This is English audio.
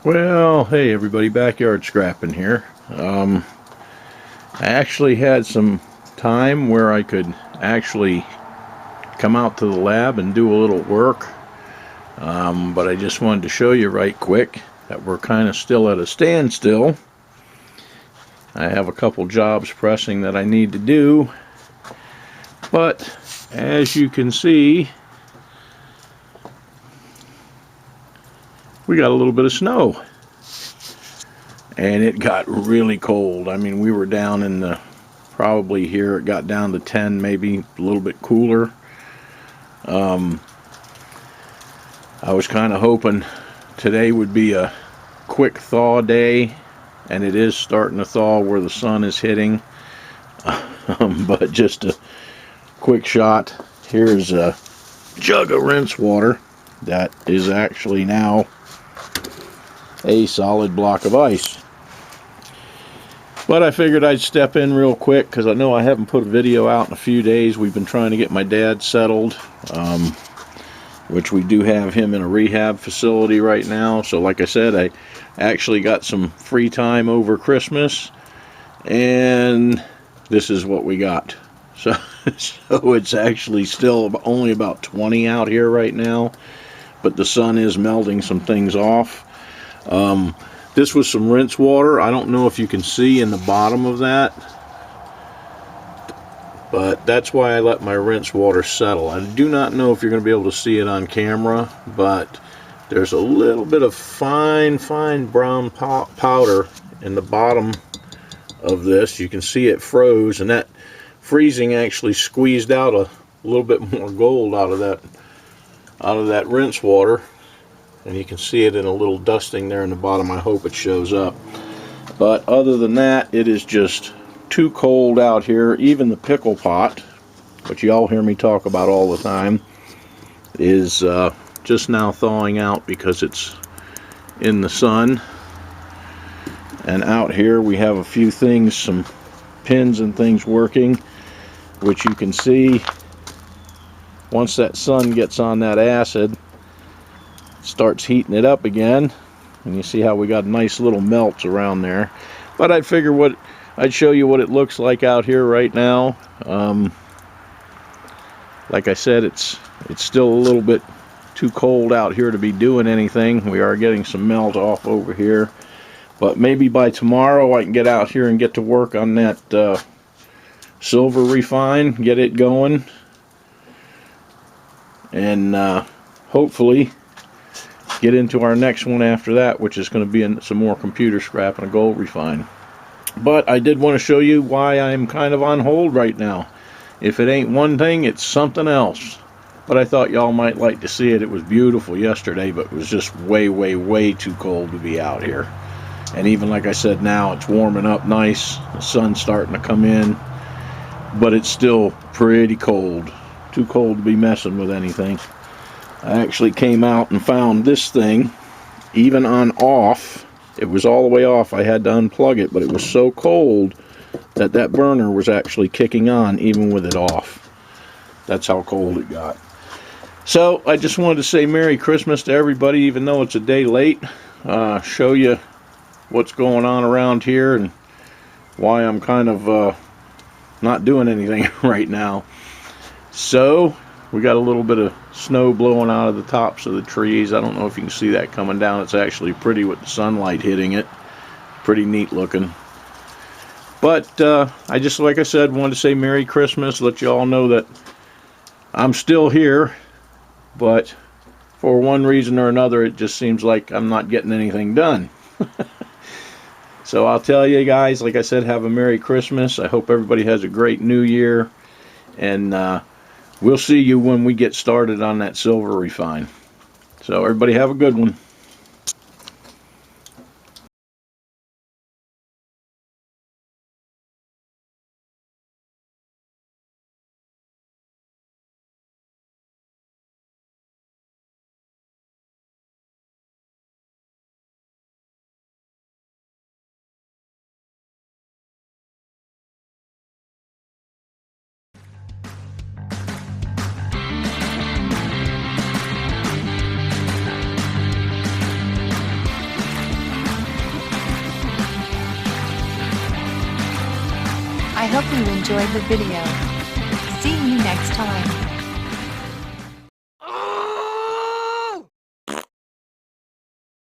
Well, hey everybody, backyard scrapping here. I actually had some time where I could actually come out to the lab and do a little work, but I just wanted to show you right quick that we're kind of still at a standstill. I have a couple jobs pressing that I need to do, but as you can see, we got a little bit of snow. And it got really cold. I mean, we were down in the, probably here, it got down to 10, maybe a little bit cooler. I was kind of hoping today would be a quick thaw day, and it is starting to thaw where the sun is hitting. But just a quick shot. Here's a jug of rinse water that is actually now a solid block of ice. But I figured I'd step in real quick because I know I haven't put a video out in a few days. We've been trying to get my dad settled, which we do have him in a rehab facility right now. So like I said, I actually got some free time over Christmas, and this is what we got. So it's actually still only about 20 out here right now, but the sun is melting some things off. This was some rinse water. I don't know if you can see in the bottom of that, but that's why I let my rinse water settle. I do not know if you're going to be able to see it on camera, but there's a little bit of fine brown powder in the bottom of this. You can see it froze, and that freezing actually squeezed out a little bit more gold out of that rinse water. And you can see it in a little dusting there in the bottom. I hope it shows up. But other than that, it is just too cold out here. Even the pickle pot, which you all hear me talk about all the time, is just now thawing out because it's in the sun. And out here we have a few things, some pins and things working, which you can see once that sun gets on that acid, starts heating it up again, and you see how we got nice little melts around there. But I'd figure I'd show you what it looks like out here right now. Like I said, it's still a little bit too cold out here to be doing anything. We are getting some melt off over here, but maybe by tomorrow I can get out here and get to work on that silver refine, get it going, and hopefully get into our next one after that, which is going to be some more computer scrap and a gold refine. But I did want to show you why I'm kind of on hold right now. If it ain't one thing, it's something else. But I thought y'all might like to see it. It was beautiful yesterday, but it was just way too cold to be out here. And even like I said, now it's warming up nice. The sun's starting to come in, but it's still pretty cold. Too cold to be messing with anything. I actually came out and found this thing, even on off. It was all the way off. I had to unplug it, but it was so cold that that burner was actually kicking on even with it off. That's how cold it got. So I just wanted to say Merry Christmas to everybody, even though it's a day late. Show you what's going on around here and why I'm kind of not doing anything right now. So we got a little bit of snow blowing out of the tops of the trees. I don't know if you can see that coming down. It's actually pretty with the sunlight hitting it. Pretty neat looking. But I just, like I said, wanted to say Merry Christmas. Let you all know that I'm still here. But for one reason or another, it just seems like I'm not getting anything done. So I'll tell you guys, like I said, have a Merry Christmas. I hope everybody has a great New Year. And we'll see you when we get started on that silver refine. So everybody have a good one. I hope you enjoyed the video. See you next time.